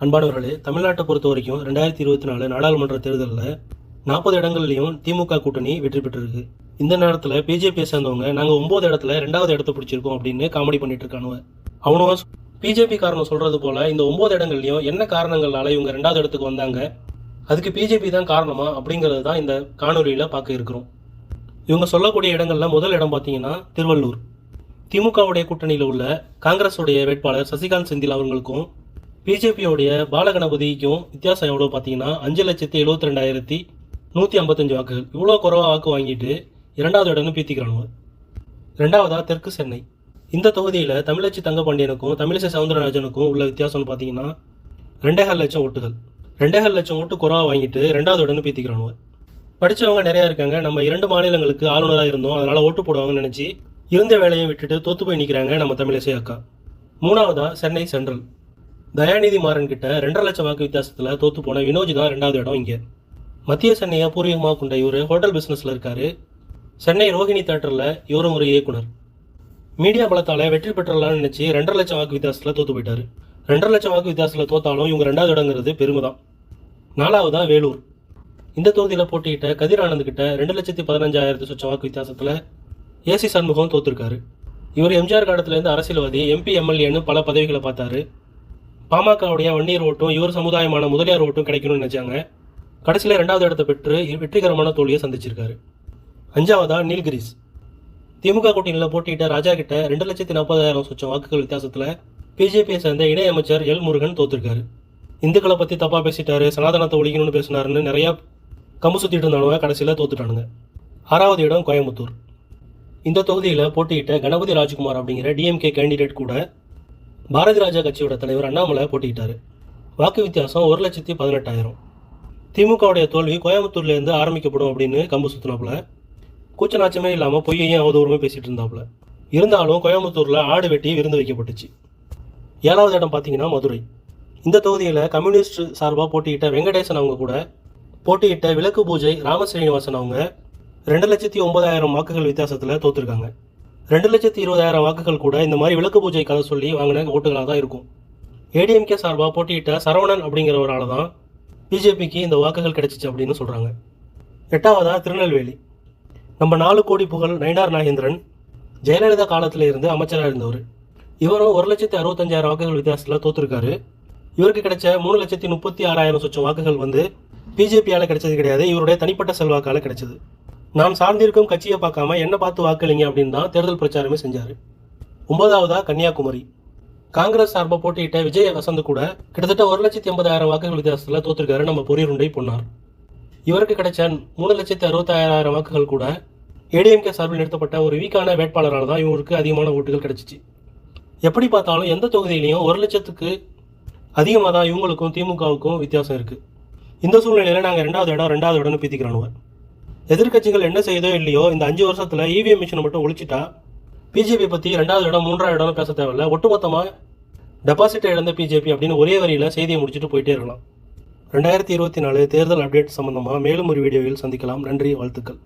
அன்பானவர்களே, தமிழ்நாட்டை பொறுத்த வரைக்கும் 2024 நாடாளுமன்ற தேர்தலில் 40 இடங்கள்லையும் திமுக கூட்டணி வெற்றி பெற்றிருக்கு. இந்த நேரத்தில் பிஜேபியை சேர்ந்தவங்க நாங்கள் 9 இடத்துல 2வது இடத்த பிடிச்சிருக்கோம் அப்படின்னு காமெடி பண்ணிட்டு இருக்கானுவ. அவனும் பிஜேபி காரணம் சொல்றது போல இந்த 9 இடங்கள்லையும் என்ன காரணங்களால இவங்க 2வது இடத்துக்கு வந்தாங்க, அதுக்கு பிஜேபி தான் காரணமா அப்படிங்கிறது தான் இந்த காணொலியில் பார்க்க இருக்கிறோம். இவங்க சொல்லக்கூடிய இடங்கள்ல முதல் இடம் பார்த்தீங்கன்னா திருவள்ளூர். திமுகவுடைய கூட்டணியில் உள்ள காங்கிரஸுடைய வேட்பாளர் சசிகாந்த் செந்தில் அவர்களுக்கும் பிஜேபியோடைய பாலகணபதிக்கும் வித்தியாசம் எவ்வளோ பார்த்தீங்கன்னா 5,72,155 வாக்குகள். இவ்வளோ குறைவாக வாக்கு வாங்கிட்டு 2வது இடம்னு பீத்திக்கிறானுங்க. 2வதா தெற்கு சென்னை. இந்த தொகுதியில் தமிழச்சி தங்கப்பாண்டியனுக்கும் தமிழிசை சவுந்தரராஜனுக்கும் உள்ள வித்தியாசம்னு பார்த்தீங்கன்னா 2.5 லட்சம் ஓட்டுகள். 2.5 லட்சம் ஓட்டு குறைவாக வாங்கிட்டு 2வது இடம்னு பீத்திக்கிறானுங்க. படித்தவங்க நிறையா இருக்காங்க. நம்ம 2 மாநிலங்களுக்கு ஆளுநராக இருந்தோம், அதனால் ஓட்டு போடுவாங்கன்னு நினச்சி இருந்த வேலையை விட்டுட்டு தோற்று போய் நிற்கிறாங்க நம்ம தமிழிசை அக்கா. 3வதா சென்னை சென்ட்ரல். தயாநிதி மாறன் கிட்ட 2.5 லட்சம் வாக்கு வித்தியாசத்தில் தோற்று போன வினோஜ் தான் 2வது இடம். இங்கே மத்திய சென்னையை பூர்வீகமாக கொண்ட இவர் ஹோட்டல் பிஸ்னஸில் இருக்காரு. சென்னை ரோஹிணி தேட்டரில் இவரும் ஒரு இயக்குனர். மீடியா பலத்தால் வெற்றி பெற்றலாம்னு நினச்சி 2.5 லட்சம் வாக்கு வித்தியாசத்தில் தோற்று போயிட்டார். 2.5 லட்சம் வாக்கு வித்தியாசத்தில் தோத்தாலும் இவங்க 2வது இடங்கிறது பெருமை தான். 4வதா வேலூர். இந்த தொகுதியில் போட்டியிட்ட கதிர் ஆனந்த் கிட்ட 2,15,000 சொச்ச வாக்கு வித்தியாசத்தில் ஏசி சண்முகம் தோற்றுருக்காரு. இவர் எம்ஜிஆர் காலத்திலேருந்து அரசியல்வாதி, எம்பி, எம்எல்ஏன்னு பல பதவிகளை பார்த்தாரு. பாமகவுடைய வன்னியர் ஓட்டும் இவர் சமுதாயமான முதலியார் ஓட்டும் கிடைக்கணும்னு நினைச்சாங்க. கடைசியில் 2வது இடத்தை பெற்று வெற்றிகரமான தோல்வியை சந்திச்சிருக்காரு. 5வதா நீல்கிரிஸ். திமுக கூட்டணியில் போட்டியிட்ட ராஜா கிட்ட 2,40,000 சொச்சம் வாக்குகள் வித்தியாசத்தில் பிஜேபியை சேர்ந்த இணையமைச்சர் எல் முருகன் தோற்றுருக்காரு. இந்துக்களை பற்றி தப்பாக பேசிட்டாரு, சனாதனத்தை ஒழிக்கணும்னு பேசினாருன்னு நிறையா கம்பு சுற்றிட்டு இருந்தானுங்க. கடைசியில் தோத்துட்டானுங்க. 6வது இடம் கோயம்புத்தூர். இந்த தொகுதியில் போட்டியிட்ட கணபதி ராஜ்குமார் அப்படிங்கிற டிஎம்கே கேண்டிடேட் கூட பாரதி ராஜா கட்சியோட தலைவர் அண்ணாமலை போட்டிக்கிட்டாரு. வாக்கு வித்தியாசம் 1,18,000. திமுகவுடைய தோல்வி கோயம்புத்தூர்லேருந்து ஆரம்பிக்கப்படும் அப்படின்னு கம்பு சுற்றினாப்புல. கூச்சநாச்சமே இல்லாமல் பொய்யையும் அவதூறுமே பேசிகிட்டு இருந்தாப்புல. இருந்தாலும் கோயம்புத்தூரில் ஆடு வெட்டி விருந்து வைக்கப்பட்டுச்சு. 7வது இடம் பார்த்தீங்கன்னா மதுரை. இந்த தொகுதியில் கம்யூனிஸ்ட் சார்பாக போட்டியிட்ட வெங்கடேசன் அவங்க கூட போட்டியிட்ட விளக்கு பூஜை ராமஸ்ரீனிவாசன் அவங்க 2,09,000 வாக்குகள் வித்தியாசத்தில் தோற்றுருக்காங்க. 2,20,000 வாக்குகள் கூட இந்த மாதிரி விளக்கு பூஜை கதை சொல்லி வாங்கின ஓட்டுகளாக தான் இருக்கும். ஏடிஎம்கே சார்பாக போட்டியிட்ட சரவணன் அப்படிங்கிறவரால் தான் பிஜேபிக்கு இந்த வாக்குகள் கிடைச்சிச்சு அப்படின்னு சொல்கிறாங்க. 8வதா திருநெல்வேலி. நம்ம 4 கோடி புகழ் நயினார் நாகேந்திரன் ஜெயலலிதா காலத்தில் இருந்து அமைச்சராக இருந்தவர். இவரும் 1,65,000 வாக்குகள் வித்தியாசத்தில் தோற்றுருக்காரு. இவருக்கு கிடைச்ச 3,36,000 சொச்சம் வாக்குகள் வந்து பிஜேபியால் கிடைச்சது கிடையாது, இவருடைய தனிப்பட்ட செல்வாக்கால் கிடைச்சது. நான் சார்ந்திருக்கும் கட்சியை பார்க்காம என்ன பார்த்து வாக்களிங்க அப்படின்னு தான் தேர்தல் பிரச்சாரமே செஞ்சார். 9வதா கன்னியாகுமரி. காங்கிரஸ் சார்பாக போட்டியிட்ட விஜய் வசந்த் கூட கிட்டத்தட்ட 1,80,000 வாக்குகள் வித்தியாசத்தில் தோற்றுருக்காரு நம்ம பொறியுருண்டை பொன்னார். இவருக்கு கிடைச்ச 3,65,000 வாக்குகள் கூட ஏடிஎம்கே சார்பில் நிறுத்தப்பட்ட ஒரு வீக்கான வேட்பாளரால் தான் இவருக்கு அதிகமான ஓட்டுகள் கிடைச்சிச்சு. எப்படி பார்த்தாலும் எந்த தொகுதியிலையும் 1 லட்சத்துக்கு அதிகமாக தான் இவங்களுக்கும் திமுகவுக்கும் வித்தியாசம் இருக்குது. இந்த சூழ்நிலையில் நாங்கள் 2வது இடம்னு பீத்திக்கிறானுவ. எதிர்கட்சிகள் என்ன செய்யுதோ இல்லையோ இந்த 5 வருஷத்தில் இவிஎம் மிஷினை மட்டும் ஒழிச்சிட்டா பிஜேபி பற்றி 2வது இடம் 3வது இடம்னு பேச தேவையில்லை. ஒட்டுமொத்தமாக டெபாசிட்டை இழந்த பிஜேபி அப்படின்னு ஒரே வரியில் செய்தியை முடிச்சுட்டு போயிட்டே இருக்கலாம். 2024 தேர்தல் அப்டேட் சம்பந்தமாக மேலும் ஒரு வீடியோவில் சந்திக்கலாம். நன்றி, வாழ்த்துக்கள்.